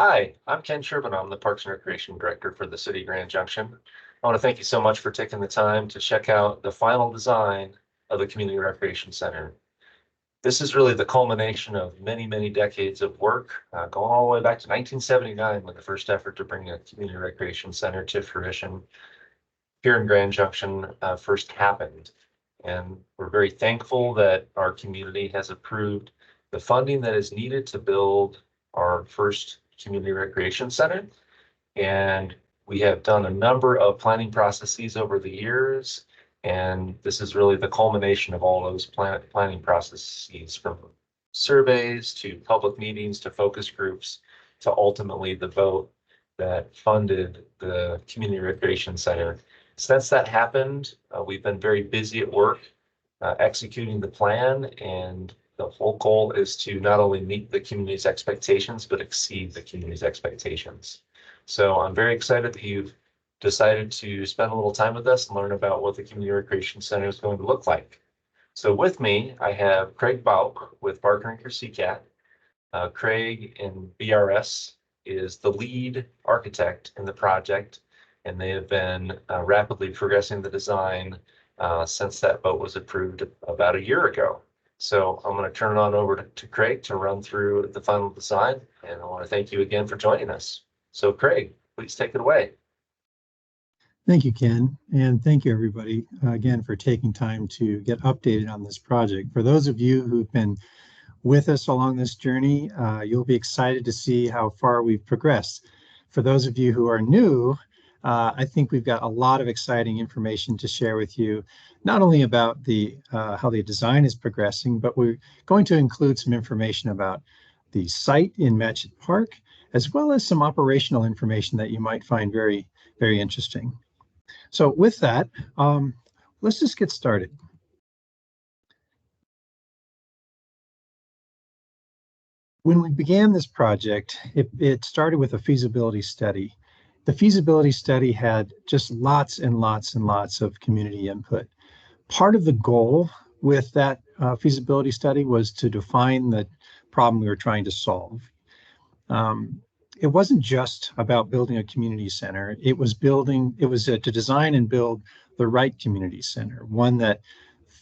Hi, I'm Ken Sherman. I'm the Parks and Recreation Director for the City of Grand Junction. I want to thank you so much for taking the time to check out the final design of the Community Recreation Center. This is really the culmination of many, many decades of work, going all the way back to 1979 when the first effort to bring a Community Recreation Center to fruition here in Grand Junction first happened. And we're very thankful that our community has approved the funding that is needed to build our first community recreation center. And we have done a number of planning processes over the years. And this is really the culmination of all those planning processes, from surveys to public meetings to focus groups to ultimately the vote that funded the community recreation center. Since that happened, we've been very busy at work executing the plan, and the whole goal is to not only meet the community's expectations, but exceed the community's expectations. So I'm very excited that you've decided to spend a little time with us and learn about what the Community Recreation Center is going to look like. So with me, I have Craig Bauk with Barker and Kerseecat. Craig in BRS is the lead architect in the project, and they have been rapidly progressing the design since that vote was approved about a year ago. So I'm going to turn it on over to Craig to run through the final design, and I want to thank you again for joining us. So Craig, please take it away. Thank you, Ken, and thank you everybody again for taking time to get updated on this project. For those of you who've been with us along this journey, you'll be excited to see how far we've progressed. For those of you who are new, I think we've got a lot of exciting information to share with you, not only about how the design is progressing, but we're going to include some information about the site in Matchett Park, as well as some operational information that you might find very, very interesting. So with that, let's just get started. When we began this project, it started with a feasibility study. The feasibility study had just lots and lots and lots of community input. Part of the goal with that feasibility study was to define the problem we were trying to solve. It wasn't just about building a community center. It was to design and build the right community center, one that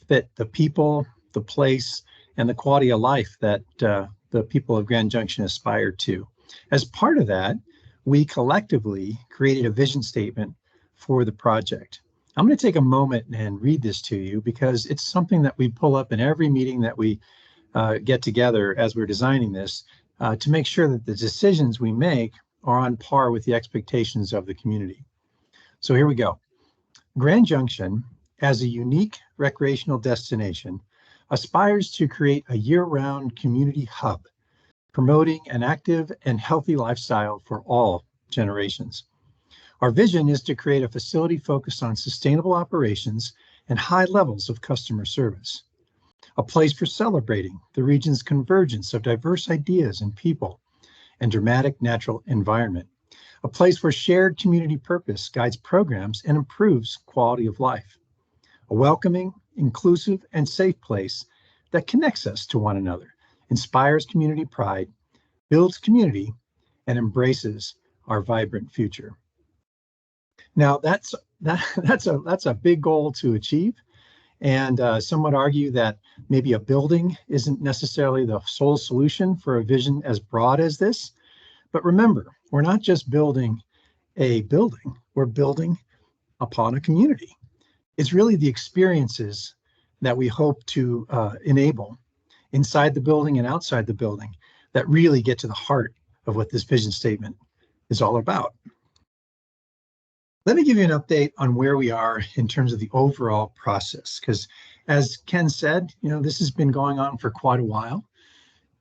fit the people, the place, and the quality of life that the people of Grand Junction aspire to. As part of that, we collectively created a vision statement for the project. I'm going to take a moment and read this to you because it's something that we pull up in every meeting that we get together as we're designing this to make sure that the decisions we make are on par with the expectations of the community. So here we go. Grand Junction, as a unique recreational destination, aspires to create a year-round community hub, promoting an active and healthy lifestyle for all generations. Our vision is to create a facility focused on sustainable operations and high levels of customer service, a place for celebrating the region's convergence of diverse ideas and people and dramatic natural environment, a place where shared community purpose guides programs and improves quality of life, a welcoming, inclusive, and safe place that connects us to one another, inspires community pride, builds community, and embraces our vibrant future. Now, that's a big goal to achieve, and some would argue that maybe a building isn't necessarily the sole solution for a vision as broad as this. But remember, we're not just building a building, we're building upon a community. It's really the experiences that we hope to enable inside the building and outside the building that really get to the heart of what this vision statement is all about. Let me give you an update on where we are in terms of the overall process, because as Ken said, this has been going on for quite a while.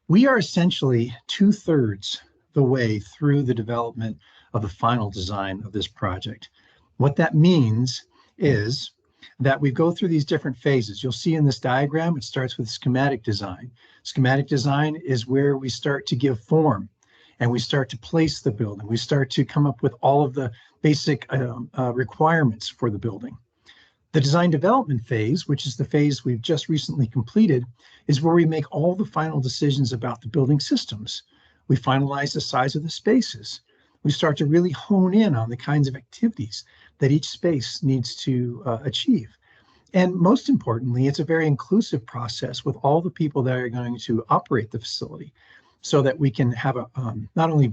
We are essentially 2/3 the way through the development of the final design of this project. What that means is that we go through these different phases. You'll see in this diagram, it starts with schematic design. Schematic design is where we start to give form and we start to place the building. We start to come up with all of the basic requirements for the building. The design development phase, which is the phase we've just recently completed, is where we make all the final decisions about the building systems. We finalize the size of the spaces. We start to really hone in on the kinds of activities that each space needs to achieve. And most importantly, it's a very inclusive process with all the people that are going to operate the facility so that we can have a not only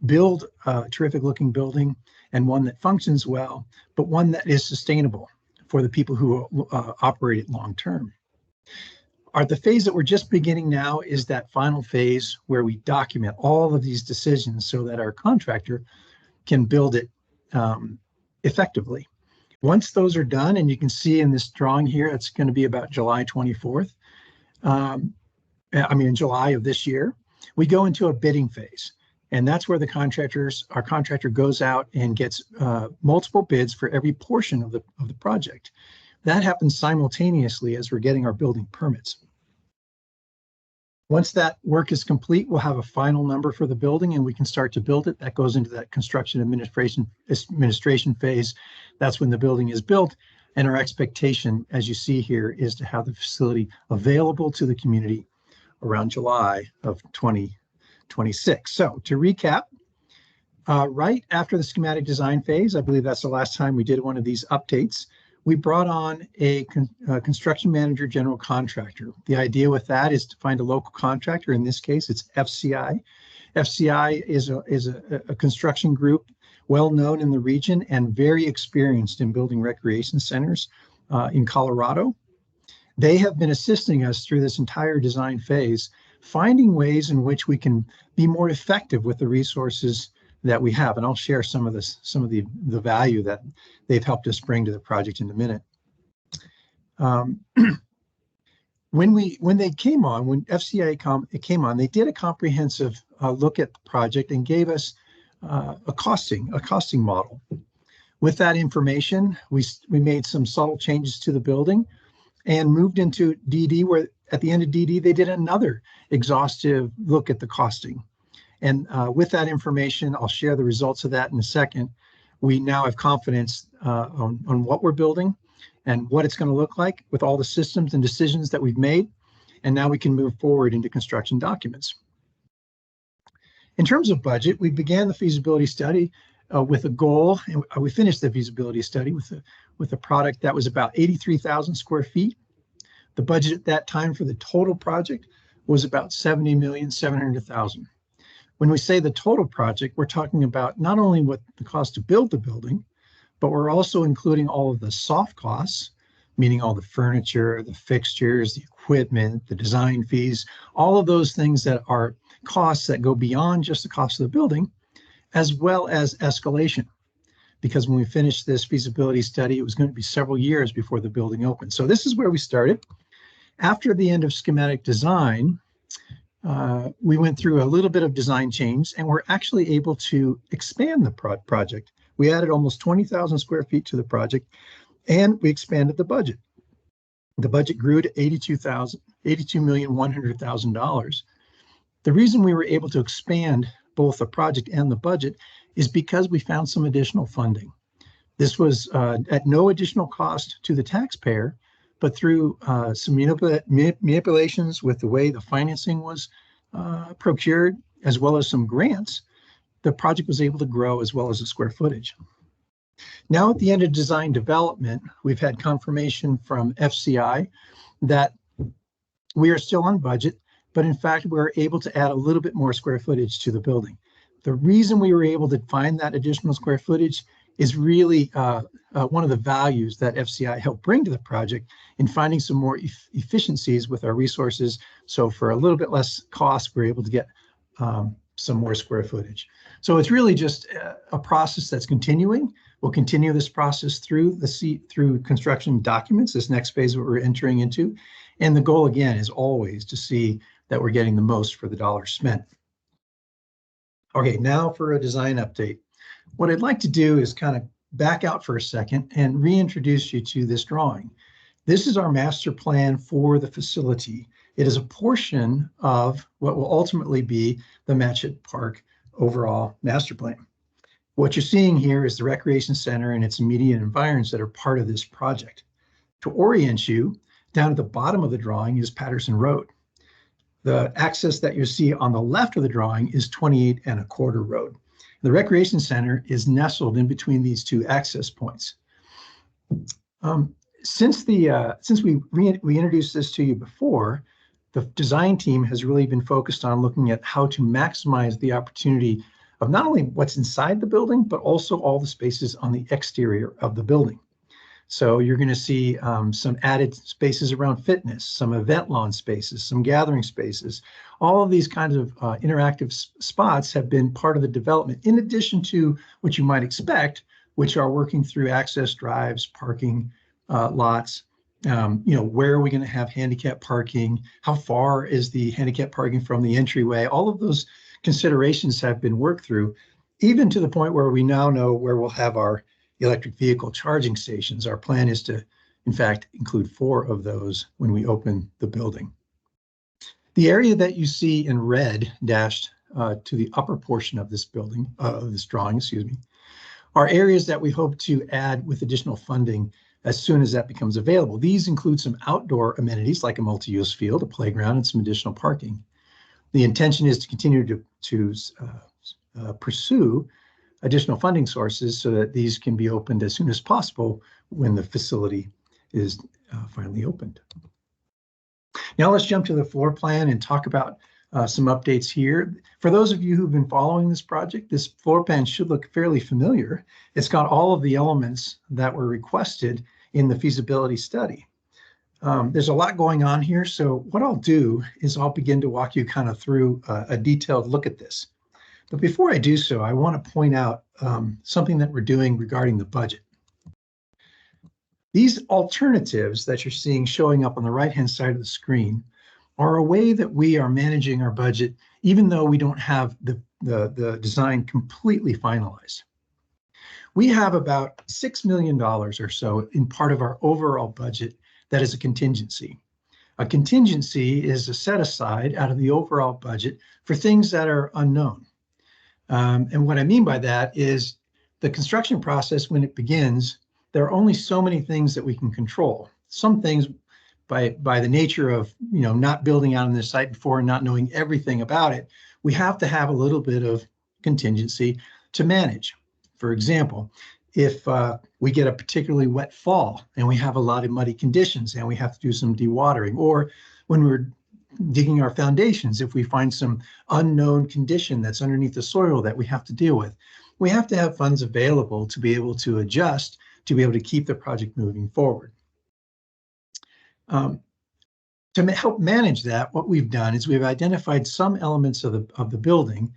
build a terrific looking building and one that functions well, but one that is sustainable for the people who operate it long term. The phase that we're just beginning now is that final phase where we document all of these decisions so that our contractor can build it effectively. Once those are done, and you can see in this drawing here, it's going to be about July 24th. In July of this year, we go into a bidding phase. And that's where our contractor goes out and gets multiple bids for every portion of the project. That happens simultaneously as we're getting our building permits. Once that work is complete, we'll have a final number for the building and we can start to build it. That goes into that construction administration phase. That's when the building is built. And our expectation, as you see here, is to have the facility available to the community around July of 2026. So to recap, right after the schematic design phase, I believe that's the last time we did one of these updates, we brought on a construction manager general contractor. The idea with that is to find a local contractor. In this case, it's FCI. FCI is a construction group well known in the region and very experienced in building recreation centers in Colorado. They have been assisting us through this entire design phase, finding ways in which we can be more effective with the resources that we have. And I'll share some of the value that they've helped us bring to the project in a minute. When FCI came on, they did a comprehensive look at the project and gave us a costing model. With that information, we made some subtle changes to the building and moved into DD, where at the end of DD, they did another exhaustive look at the costing. And with that information, I'll share the results of that in a second. We now have confidence on what we're building and what it's going to look like with all the systems and decisions that we've made. And now we can move forward into construction documents. In terms of budget, we began the feasibility study with a goal, and we finished the feasibility study with a product that was about 83,000 square feet. The budget at that time for the total project was about $70,700,000. When we say the total project, we're talking about not only what the cost to build the building, but we're also including all of the soft costs, meaning all the furniture, the fixtures, the equipment, the design fees, all of those things that are costs that go beyond just the cost of the building, as well as escalation. Because when we finished this feasibility study, it was going to be several years before the building opened. So this is where we started. After the end of schematic design, we went through a little bit of design change and we're actually able to expand the project. We added almost 20,000 square feet to the project and we expanded the budget. The budget grew to $82,100,000. The reason we were able to expand both the project and the budget is because we found some additional funding. This was at no additional cost to the taxpayer, but through some manipulations with the way the financing was procured, as well as some grants, the project was able to grow as well as the square footage. Now at the end of design development, we've had confirmation from FCI that we are still on budget, but in fact, we're able to add a little bit more square footage to the building. The reason we were able to find that additional square footage is really one of the values that FCI helped bring to the project in finding some more efficiencies with our resources. So for a little bit less cost, we're able to get some more square footage. So it's really just a process that's continuing. We'll continue this process through construction documents, this next phase that we're entering into. And the goal, again, is always to see that we're getting the most for the dollar spent. Okay, now for a design update. What I'd like to do is kind of back out for a second and reintroduce you to this drawing. This is our master plan for the facility. It is a portion of what will ultimately be the Matchett Park overall master plan. What you're seeing here is the recreation center and its immediate environs that are part of this project. To orient you, down at the bottom of the drawing is Patterson Road. The access that you see on the left of the drawing is 28 1/4 road. The recreation center is nestled in between these two access points. Since we introduced this to you before, the design team has really been focused on looking at how to maximize the opportunity of not only what's inside the building, but also all the spaces on the exterior of the building. So you're going to see some added spaces around fitness, some event lawn spaces, some gathering spaces. All of these kinds of interactive spots have been part of the development, in addition to what you might expect, which are working through access drives, parking lots. Where are we going to have handicap parking? How far is the handicap parking from the entryway? All of those considerations have been worked through, even to the point where we now know where we'll have our electric vehicle charging stations. Our plan is to, in fact, include 4 of those when we open the building. The area that you see in red dashed to the upper portion of this building, of this drawing, excuse me, are areas that we hope to add with additional funding as soon as that becomes available. These include some outdoor amenities like a multi-use field, a playground, and some additional parking. The intention is to continue to pursue additional funding sources so that these can be opened as soon as possible when the facility is finally opened. Now let's jump to the floor plan and talk about some updates here. For those of you who've been following this project, this floor plan should look fairly familiar. It's got all of the elements that were requested in the feasibility study. There's a lot going on here, so what I'll do is I'll begin to walk you kind of through a detailed look at this. But before I do so, I want to point out something that we're doing regarding the budget. These alternatives that you're seeing showing up on the right-hand side of the screen are a way that we are managing our budget, even though we don't have the design completely finalized. We have about $6 million or so in part of our overall budget that is a contingency. A contingency is a set aside out of the overall budget for things that are unknown. And what I mean by that is the construction process, when it begins, there are only so many things that we can control. Some things, by the nature of not building out on this site before and not knowing everything about it, we have to have a little bit of contingency to manage. For example, if we get a particularly wet fall and we have a lot of muddy conditions and we have to do some dewatering, or when we're digging our foundations, if we find some unknown condition that's underneath the soil that we have to deal with, we have to have funds available to be able to adjust, to be able to keep the project moving forward. To help manage that, what we've done is we've identified some elements of the building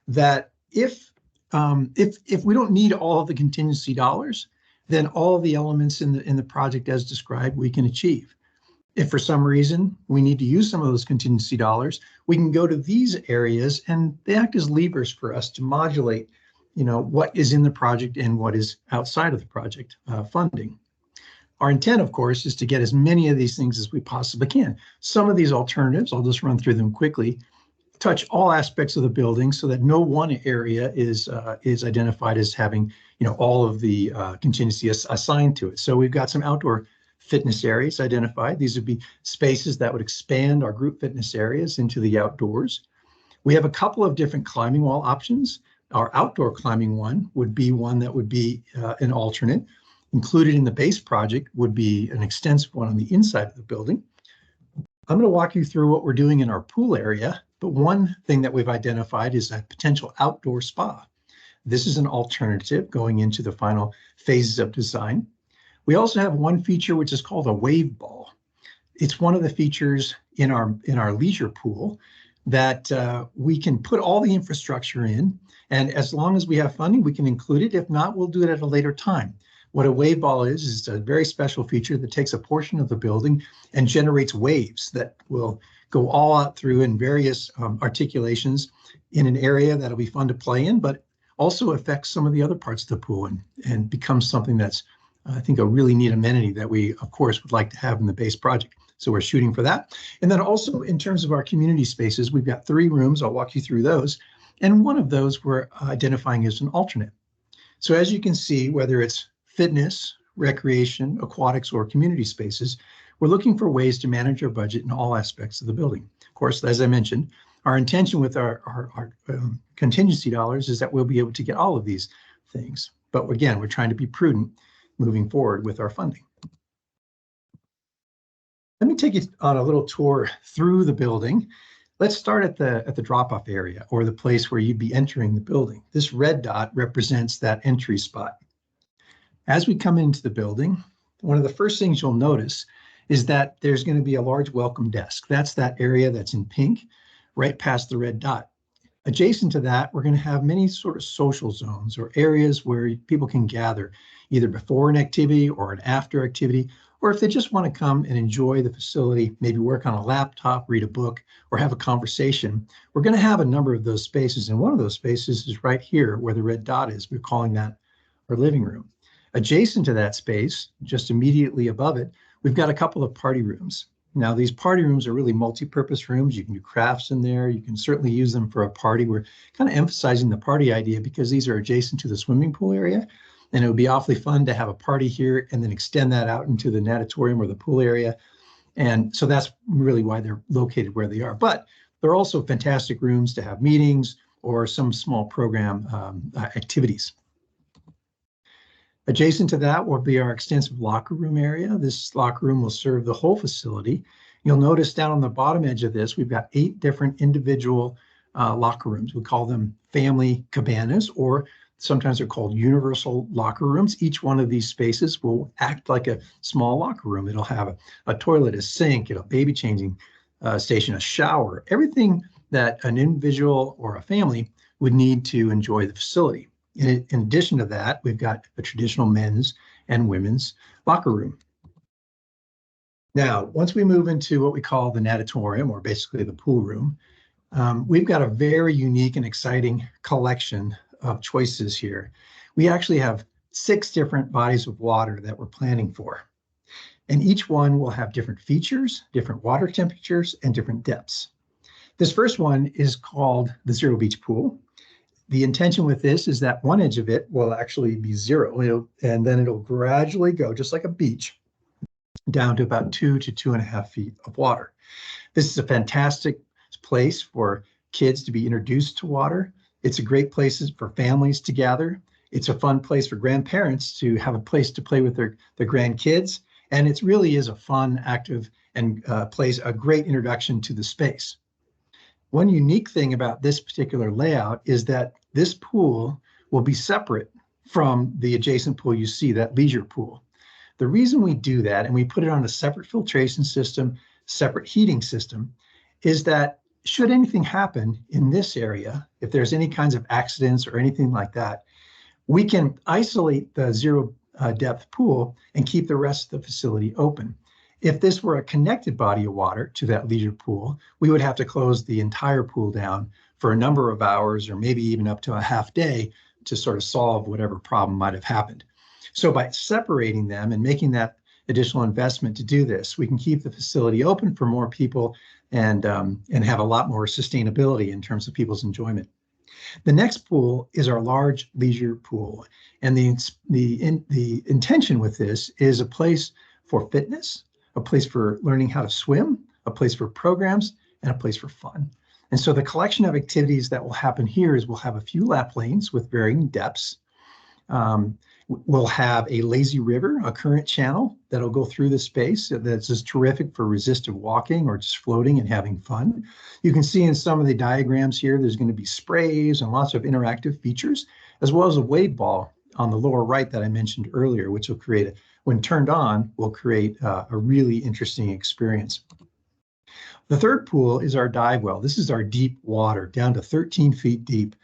that if we don't need all of the contingency dollars, then all the elements in the project as described we can achieve. If for some reason we need to use some of those contingency dollars, we can go to these areas and they act as levers for us to modulate, what is in the project and what is outside of the project funding. Our intent, of course, is to get as many of these things as we possibly can. Some of these alternatives, I'll just run through them quickly, touch all aspects of the building so that no one area is identified as having, all of the contingency assigned to it. So we've got some outdoor fitness areas identified. These would be spaces that would expand our group fitness areas into the outdoors. We have a couple of different climbing wall options. Our outdoor climbing one would be one that would be an alternate. Included in the base project would be an extensive one on the inside of the building. I'm going to walk you through what we're doing in our pool area, but one thing that we've identified is a potential outdoor spa. This is an alternative going into the final phases of design. We also have one feature which is called a wave ball. It's one of the features in our leisure pool that we can put all the infrastructure in, and as long as we have funding, we can include it. If not, we'll do it at a later time. What a wave ball is a very special feature that takes a portion of the building and generates waves that will go all out through in various articulations in an area that'll be fun to play in, but also affects some of the other parts of the pool and becomes something that's, I think, a really neat amenity that we, of course, would like to have in the base project. So we're shooting for that. And then also in terms of our community spaces, we've got 3 rooms. I'll walk you through those. And one of those we're identifying as an alternate. So as you can see, whether it's fitness, recreation, aquatics, or community spaces, we're looking for ways to manage our budget in all aspects of the building. Of course, as I mentioned, our intention with our contingency dollars is that we'll be able to get all of these things. But again, we're trying to be prudent moving forward with our funding. Let me take you on a little tour through the building. Let's start at the drop-off area, or the place where you'd be entering the building. This red dot represents that entry spot. As we come into the building, one of the first things you'll notice is that there's going to be a large welcome desk. That's that area that's in pink, right past the red dot. Adjacent to that, we're going to have many sort of social zones, or areas where people can gather either before an activity or an after activity, or if they just want to come and enjoy the facility, maybe work on a laptop, read a book, or have a conversation. We're going to have a number of those spaces, and one of those spaces is right here where the red dot is. We're calling that our living room. Adjacent to that space, just immediately above it, we've got a couple of party rooms. Now, these party rooms are really multi-purpose rooms. You can do crafts in there. You can certainly use them for a party. We're kind of emphasizing the party idea because these are adjacent to the swimming pool area. And it would be awfully fun to have a party here and then extend that out into the natatorium or the pool area. And so that's really why they're located where they are. But they're also fantastic rooms to have meetings or some small program activities. Adjacent to that will be our extensive locker room area. This locker room will serve the whole facility. You'll notice down on the bottom edge of this, we've got 8 different individual locker rooms. We call them family cabanas, or sometimes they're called universal locker rooms. Each one of these spaces will act like a small locker room. It'll have a toilet, a sink, a baby changing station, a shower, everything that an individual or a family would need to enjoy the facility. In addition to that, we've got a traditional men's and women's locker room. Now, once we move into what we call the natatorium, or basically the pool room, we've got a very unique and exciting collection of choices here. We actually have 6 different bodies of water that we're planning for. And each one will have different features, different water temperatures, and different depths. This first one is called the Zero Beach Pool. The intention with this is that one edge of it will actually be 0, and then it'll gradually go, just like a beach, down to about 2 to 2.5 feet of water. This is a fantastic place for kids to be introduced to water. It's a great place for families to gather. It's a fun place for grandparents to have a place to play with their grandkids. And it really is a fun, active, and place, a great introduction to the space. One unique thing about this particular layout is that this pool will be separate from the adjacent pool you see, that leisure pool. The reason we do that, and we put it on a separate filtration system, separate heating system, is that should anything happen in this area, if there's any kinds of accidents or anything like that, we can isolate the zero depth pool and keep the rest of the facility open. If this were a connected body of water to that leisure pool, we would have to close the entire pool down for a number of hours, or maybe even up to a half day, to sort of solve whatever problem might have happened. So by separating them and making that additional investment to do this, we can keep the facility open for more people and have a lot more sustainability in terms of people's enjoyment. The next pool is our large leisure pool. And the intention with this is a place for fitness, a place for learning how to swim, a place for programs, and a place for fun. And so the collection of activities that will happen here is we'll have a few lap lanes with varying depths. We'll have a lazy river, a current channel that'll go through the space that's just terrific for resistive walking or just floating and having fun. You can see in some of the diagrams here, there's going to be sprays and lots of interactive features, as well as a wave ball on the lower right that I mentioned earlier, which will create, when turned on, will create a really interesting experience. The third pool is our dive well. This is our deep water, down to 13 feet deep.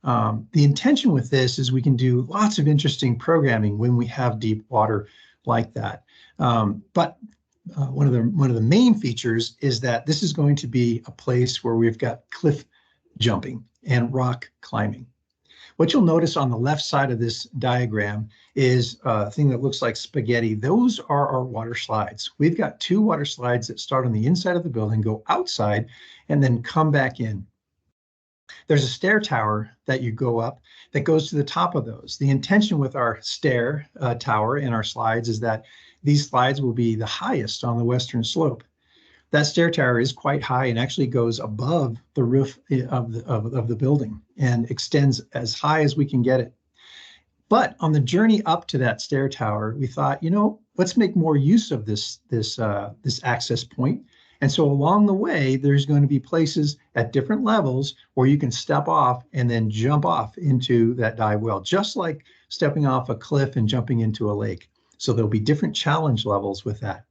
The intention with this is we can do lots of interesting programming when we have deep water like that. But one of the main features is that this is going to be a place where we've got cliff jumping and rock climbing. What you'll notice on the left side of this diagram is a thing that looks like spaghetti. Those are our water slides. We've got 2 water slides that start on the inside of the building, go outside, and then come back in. There's a stair tower that you go up that goes to the top of those. The intention with our stair tower in our slides is that these slides will be the highest on the western slope. That stair tower is quite high and actually goes above the roof of the building and extends as high as we can get it. But on the journey up to that stair tower, we thought, let's make more use of this access point. And so along the way, there's going to be places at different levels where you can step off and then jump off into that dive well, just like stepping off a cliff and jumping into a lake. So there'll be different challenge levels with that.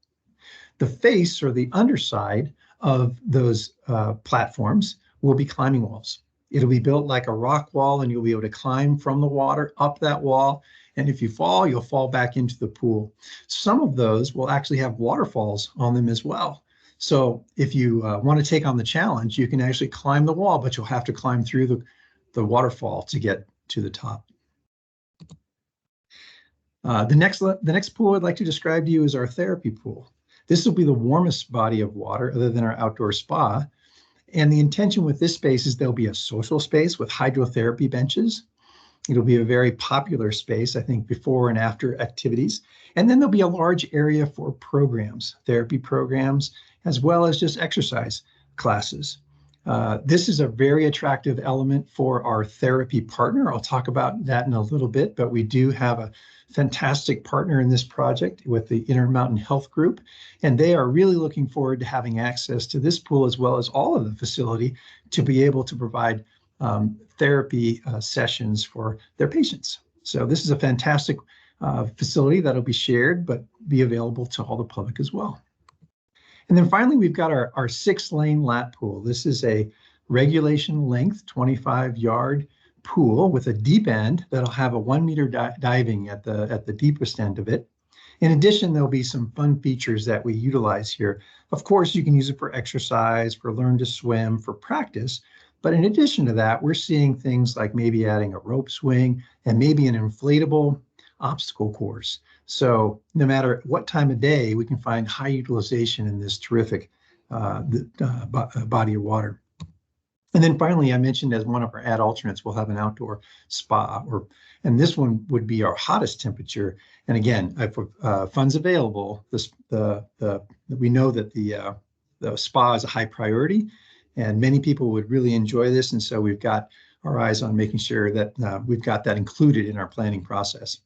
The face or the underside of those platforms will be climbing walls. It'll be built like a rock wall, and you'll be able to climb from the water up that wall. And if you fall, you'll fall back into the pool. Some of those will actually have waterfalls on them as well. So if you want to take on the challenge, you can actually climb the wall, but you'll have to climb through the waterfall to get to the top. The next pool I'd like to describe to you is our therapy pool. This will be the warmest body of water other than our outdoor spa. And the intention with this space is there'll be a social space with hydrotherapy benches. It'll be a very popular space, I think, before and after activities. And then there'll be a large area for programs, therapy programs, as well as just exercise classes. This is a very attractive element for our therapy partner. I'll talk about that in a little bit, but we do have a fantastic partner in this project with the Intermountain Health Group, and they are really looking forward to having access to this pool as well as all of the facility to be able to provide therapy sessions for their patients. So this is a fantastic facility that'll be shared, but be available to all the public as well. And then finally, we've got our 6-lane lap pool. This is a regulation length, 25-yard pool with a deep end that'll have a 1-meter diving at the deepest end of it. In addition, there'll be some fun features that we utilize here. Of course, you can use it for exercise, for learn to swim, for practice. But in addition to that, we're seeing things like maybe adding a rope swing and maybe an inflatable obstacle course. So no matter what time of day, we can find high utilization in this terrific body of water. And then finally, I mentioned as one of our ad alternates, we'll have an outdoor spa, and this one would be our hottest temperature. And again, if funds available, we know that the spa is a high priority, and many people would really enjoy this. And so we've got our eyes on making sure that we've got that included in our planning process.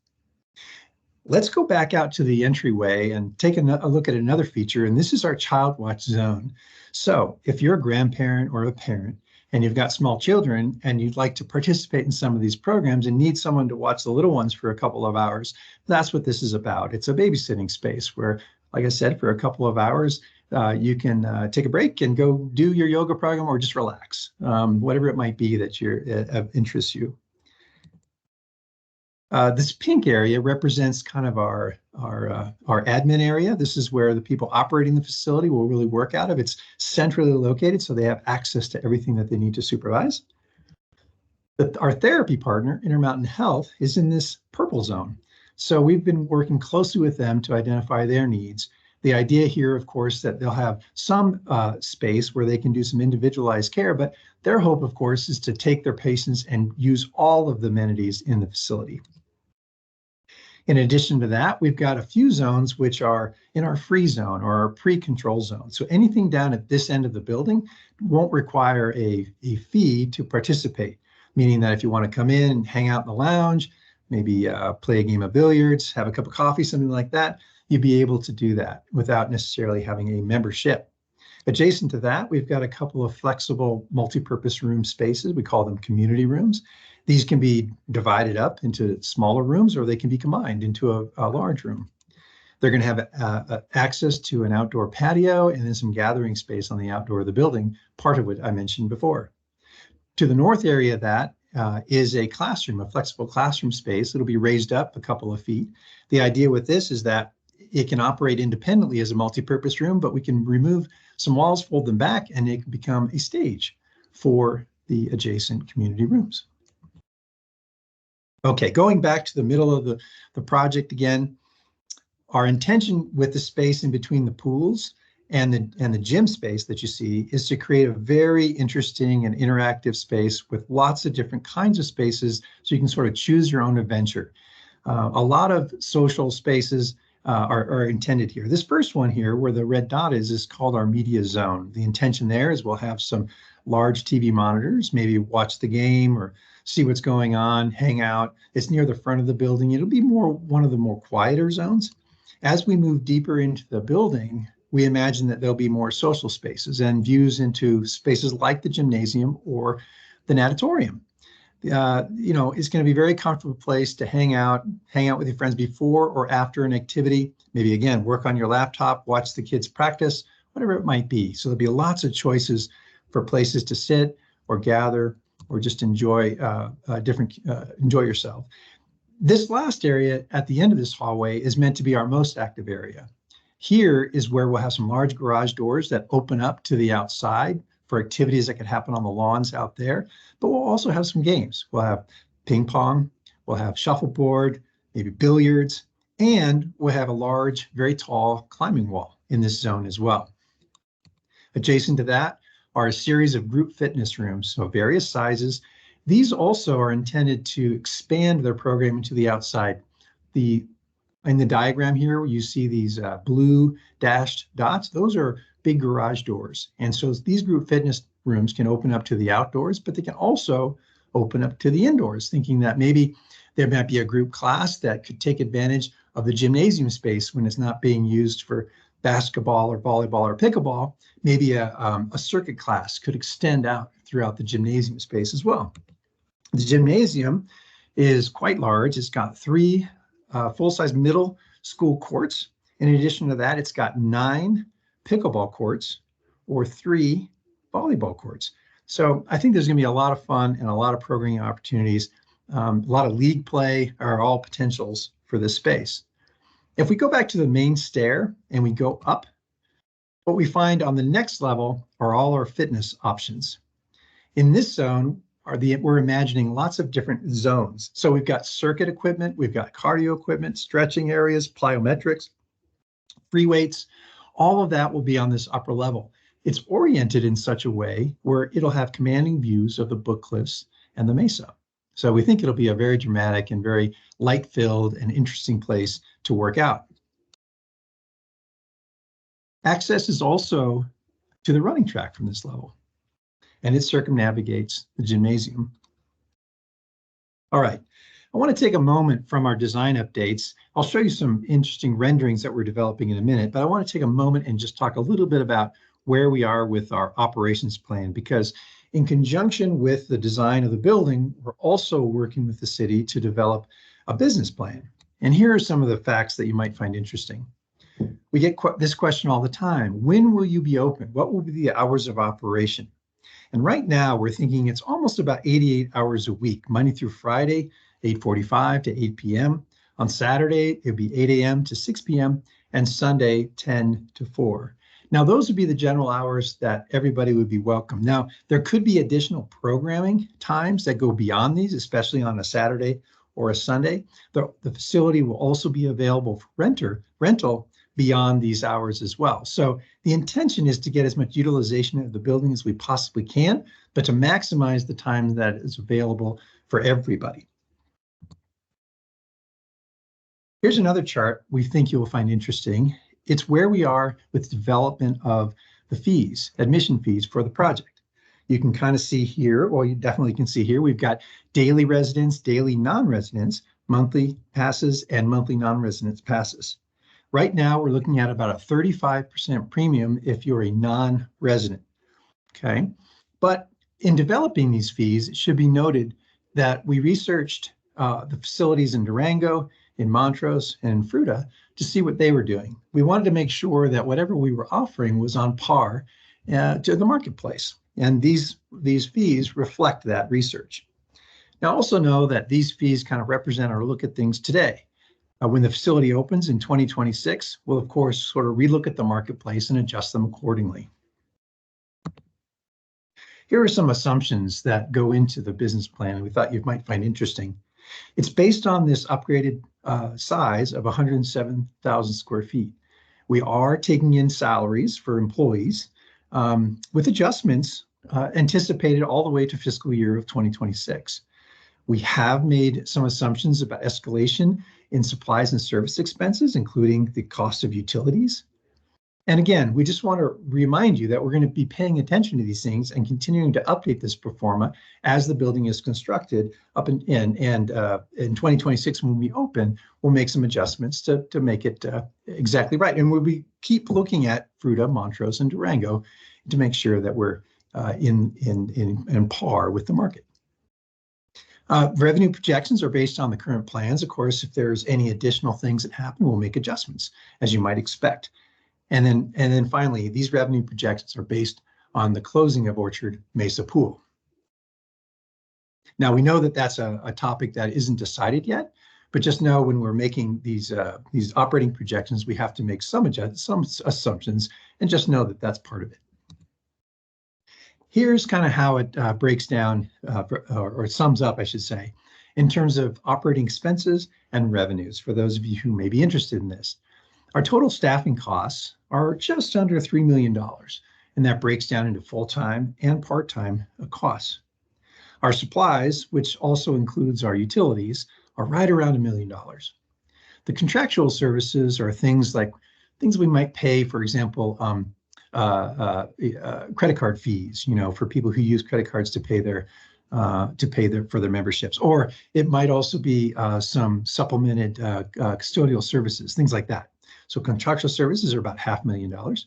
Let's go back out to the entryway and take a look at another feature, and this is our child watch zone. So if you're a grandparent or a parent and you've got small children and you'd like to participate in some of these programs and need someone to watch the little ones for a couple of hours, that's what this is about. It's a babysitting space where, like I said, for a couple of hours, you can take a break and go do your yoga program or just relax, whatever it might be that interests you. This pink area represents kind of our admin area. This is where the people operating the facility will really work out of. It's centrally located, so they have access to everything that they need to supervise. Our therapy partner, Intermountain Health, is in this purple zone. So we've been working closely with them to identify their needs. The idea here, of course, that they'll have some space where they can do some individualized care, but their hope, of course, is to take their patients and use all of the amenities in the facility. In addition to that, we've got a few zones which are in our free zone or our pre-control zone. So anything down at this end of the building won't require a fee to participate, meaning that if you want to come in and hang out in the lounge, maybe play a game of billiards, have a cup of coffee, something like that, you'd be able to do that without necessarily having a membership. Adjacent to that, we've got a couple of flexible multi-purpose room spaces. We call them community rooms. These can be divided up into smaller rooms or they can be combined into a large room. They're going to have access to an outdoor patio and then some gathering space on the outdoor of the building, part of what I mentioned before. To the north area of that is a classroom, a flexible classroom space. It'll be raised up a couple of feet. The idea with this is that it can operate independently as a multi-purpose room, but we can remove some walls, fold them back, and it can become a stage for the adjacent community rooms. Okay, going back to the middle of the project again, our intention with the space in between the pools and the gym space that you see is to create a very interesting and interactive space with lots of different kinds of spaces so you can sort of choose your own adventure. A lot of social spaces are intended here. This first one here, where the red dot is called our media zone. The intention there is we'll have some large TV monitors, maybe watch the game or see what's going on, hang out. It's near the front of the building. It'll be one of the more quieter zones. As we move deeper into the building, we imagine that there'll be more social spaces and views into spaces like the gymnasium or the natatorium. It's going to be a very comfortable place to hang out with your friends before or after an activity. Maybe again, work on your laptop, watch the kids practice, whatever it might be. So there'll be lots of choices for places to sit or gather or just enjoy yourself. This last area at the end of this hallway is meant to be our most active area. Here is where we'll have some large garage doors that open up to the outside for activities that could happen on the lawns out there. But we'll also have some games. We'll have ping pong, we'll have shuffleboard, maybe billiards, and we'll have a large, very tall climbing wall in this zone as well. Adjacent to that are a series of group fitness rooms, so various sizes. These also are intended to expand their programming to the outside. In the diagram here, you see these blue dashed dots. Those are big garage doors. And so these group fitness rooms can open up to the outdoors, but they can also open up to the indoors, thinking that maybe there might be a group class that could take advantage of the gymnasium space when it's not being used for basketball or volleyball or pickleball. Maybe a circuit class could extend out throughout the gymnasium space as well. The gymnasium is quite large. It's got 3 full-size middle school courts. In addition to that, it's got 9 pickleball courts or 3 volleyball courts. So I think there's going to be a lot of fun and a lot of programming opportunities. A lot of league play are all potentials for this space. If we go back to the main stair and we go up, what we find on the next level are all our fitness options. In this zone, we're imagining lots of different zones. So we've got circuit equipment, we've got cardio equipment, stretching areas, plyometrics, free weights. All of that will be on this upper level. It's oriented in such a way where it'll have commanding views of the Book Cliffs and the Mesa. So we think it'll be a very dramatic and very light-filled and interesting place to work out. Access is also to the running track from this level, and it circumnavigates the gymnasium. All right, I want to take a moment from our design updates. I'll show you some interesting renderings that we're developing in a minute, but I want to take a moment and just talk a little bit about where we are with our operations plan, because in conjunction with the design of the building, we're also working with the city to develop a business plan. And here are some of the facts that you might find interesting. We get this question all the time. When will you be open? What will be the hours of operation? And right now we're thinking it's almost about 88 hours a week, Monday through Friday, 8:45 to 8 p.m. On Saturday, it'd be 8 a.m. to 6 p.m. and Sunday, 10 to 4. Now, those would be the general hours that everybody would be welcome. Now, there could be additional programming times that go beyond these, especially on a Saturday or a Sunday. The facility will also be available for rental beyond these hours as well. So the intention is to get as much utilization of the building as we possibly can, but to maximize the time that is available for everybody. Here's another chart we think you'll find interesting. It's where we are with development of the fees, admission fees for the project. You can kind of see here, or you definitely can see here, we've got daily residents, daily non-residents, monthly passes, and monthly non-residents passes. Right now, we're looking at about a 35% premium if you're a non-resident, okay? But in developing these fees, it should be noted that we researched the facilities in Durango, in Montrose, and in Fruta to see what they were doing. We wanted to make sure that whatever we were offering was on par to the marketplace. And these fees reflect that research. Now, also know that these fees kind of represent our look at things today. When the facility opens in 2026, we'll, of course, sort of relook at the marketplace and adjust them accordingly. Here are some assumptions that go into the business plan and we thought you might find interesting. It's based on this upgraded size of 107,000 square feet. We are taking in salaries for employees with adjustments anticipated all the way to fiscal year of 2026. We have made some assumptions about escalation in supplies and service expenses, including the cost of utilities. And again, we just want to remind you that we're going to be paying attention to these things and continuing to update this pro forma as the building is constructed up in 2026 when we open, we'll make some adjustments to make it exactly right. And we'll keep looking at Fruta, Montrose, and Durango to make sure that we're in par with the market. Revenue projections are based on the current plans. Of course, if there's any additional things that happen, we'll make adjustments, as you might expect. And then finally, these revenue projections are based on the closing of Orchard Mesa Pool. Now, we know that that's a topic that isn't decided yet, but just know when we're making these operating projections, we have to make some assumptions, and just know that that's part of it. Here's kind of how it breaks down, or sums up, I should say, in terms of operating expenses and revenues, for those of you who may be interested in this. Our total staffing costs are just under $3 million, and that breaks down into full-time and part-time costs. Our supplies, which also includes our utilities, are right around $1 million. The contractual services are things we might pay, for example, credit card fees, for people who use credit cards to pay for their memberships, or it might also be some supplemented custodial services, things like that. So contractual services are about $500,000.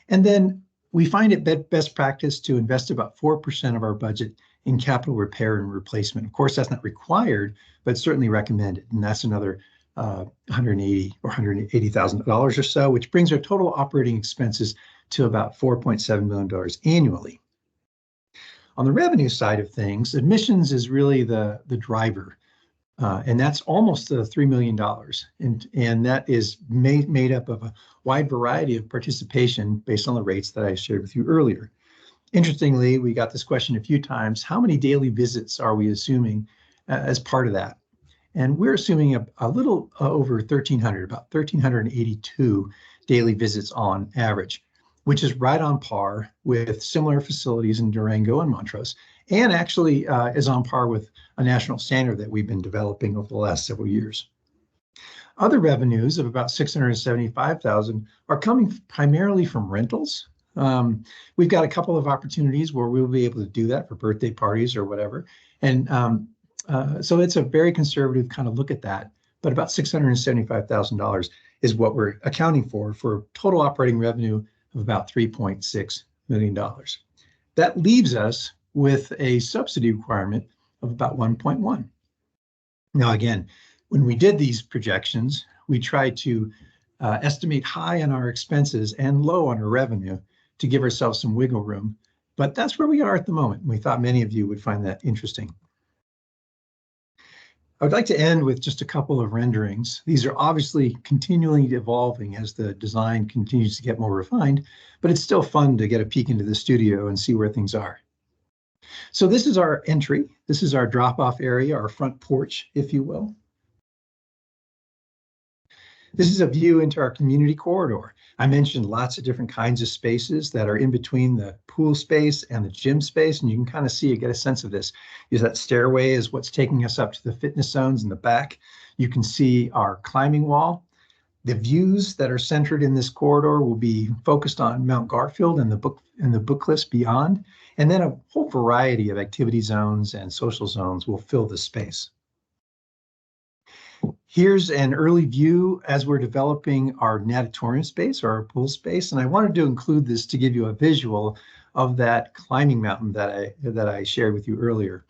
And then we find it best practice to invest about 4% of our budget in capital repair and replacement. Of course, that's not required, but certainly recommended. And that's another $180,000 or $180,000 or so, which brings our total operating expenses to about $4.7 million annually. On the revenue side of things, admissions is really the driver. And that's almost $3 million. And that is made up of a wide variety of participation based on the rates that I shared with you earlier. Interestingly, we got this question a few times: how many daily visits are we assuming as part of that? And we're assuming a little over 1,300, about 1,382 daily visits on average, which is right on par with similar facilities in Durango and Montrose, and actually is on par with a national standard that we've been developing over the last several years. Other revenues of about $675,000 are coming primarily from rentals. We've got a couple of opportunities where we'll be able to do that for birthday parties or whatever. And so it's a very conservative kind of look at that, but about $675,000 is what we're accounting for total operating revenue of about $3.6 million. That leaves us with a subsidy requirement of about 1.1. Now, again, when we did these projections, we tried to estimate high on our expenses and low on our revenue to give ourselves some wiggle room. But that's where we are at the moment. We thought many of you would find that interesting. I would like to end with just a couple of renderings. These are obviously continually evolving as the design continues to get more refined, but it's still fun to get a peek into the studio and see where things are. So this is our entry. This is our drop-off area, our front porch, if you will. This is a view into our community corridor. I mentioned lots of different kinds of spaces that are in between the pool space and the gym space, and you can kind of see, get a sense of this. That stairway is what's taking us up to the fitness zones in the back. You can see our climbing wall. The views that are centered in this corridor will be focused on Mount Garfield and the book cliffs beyond, and then a whole variety of activity zones and social zones will fill the space. Here's an early view as we're developing our natatorium space or our pool space. And I wanted to include this to give you a visual of that climbing mountain that I shared with you earlier.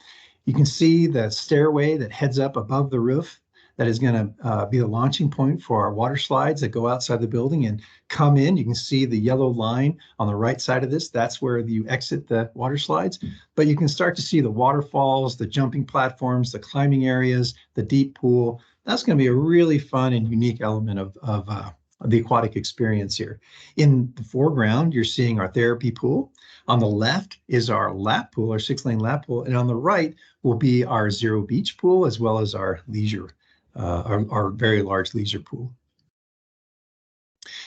You can see the stairway that heads up above the roof that is going to be the launching point for our water slides that go outside the building and come in. You can see the yellow line on the right side of this. That's where you exit the water slides. But you can start to see the waterfalls, the jumping platforms, the climbing areas, the deep pool. That's going to be a really fun and unique element of the aquatic experience here. In the foreground, you're seeing our therapy pool. On the left is our lap pool, our 6-lane lap pool. And on the right will be our zero beach pool, as well as our leisure, our very large leisure pool.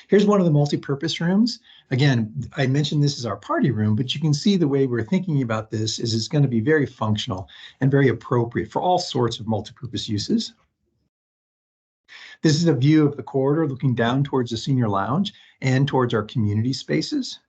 Here's one of the multi-purpose rooms. Again, I mentioned this is our party room, but you can see the way we're thinking about this is it's going to be very functional and very appropriate for all sorts of multi-purpose uses. This is a view of the corridor looking down towards the senior lounge and towards our community spaces.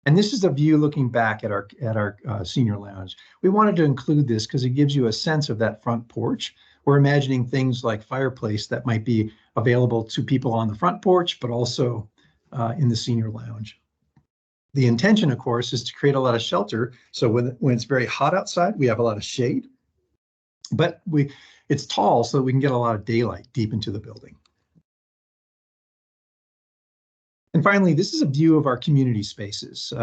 And this is a view looking back at our senior lounge. We wanted to include this because it gives you a sense of that front porch. We're imagining things like fireplace that might be available to people on the front porch, but also in the senior lounge. The intention, of course, is to create a lot of shelter. So when it's very hot outside, we have a lot of shade, but it's tall so we can get a lot of daylight deep into the building. And finally, this is a view of our community spaces.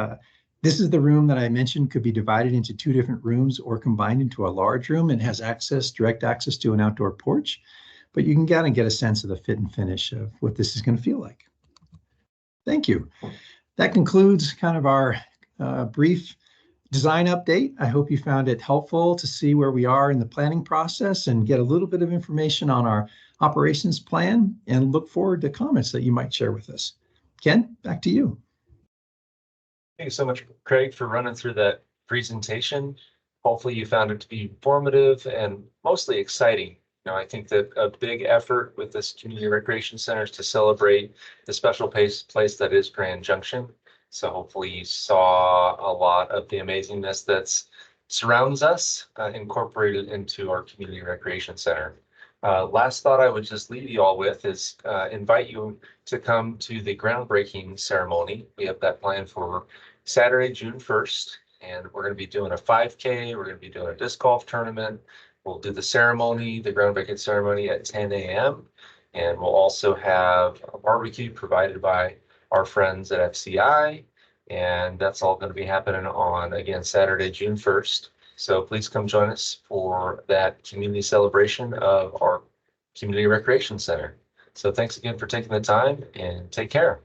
This is the room that I mentioned could be divided into two different rooms or combined into a large room and has direct access to an outdoor porch. But you can kind of get a sense of the fit and finish of what this is going to feel like. Thank you. That concludes kind of our brief design update. I hope you found it helpful to see where we are in the planning process and get a little bit of information on our operations plan, and look forward to comments that you might share with us. Ken, back to you. Thank you so much, Craig, for running through that presentation. Hopefully you found it to be informative and mostly exciting. I think that a big effort with this community recreation center is to celebrate the special place that is Grand Junction. So hopefully you saw a lot of the amazingness that surrounds us incorporated into our community recreation center. Last thought I would just leave you all with is invite you to come to the groundbreaking ceremony. We have that planned for Saturday, June 1st, and we're going to be doing a 5K. We're going to be doing a disc golf tournament. We'll do the ceremony, the groundbreaking ceremony at 10 a.m. And we'll also have a barbecue provided by our friends at FCI. And that's all going to be happening on, again, Saturday, June 1st. So please come join us for that community celebration of our community recreation center. So thanks again for taking the time, and take care.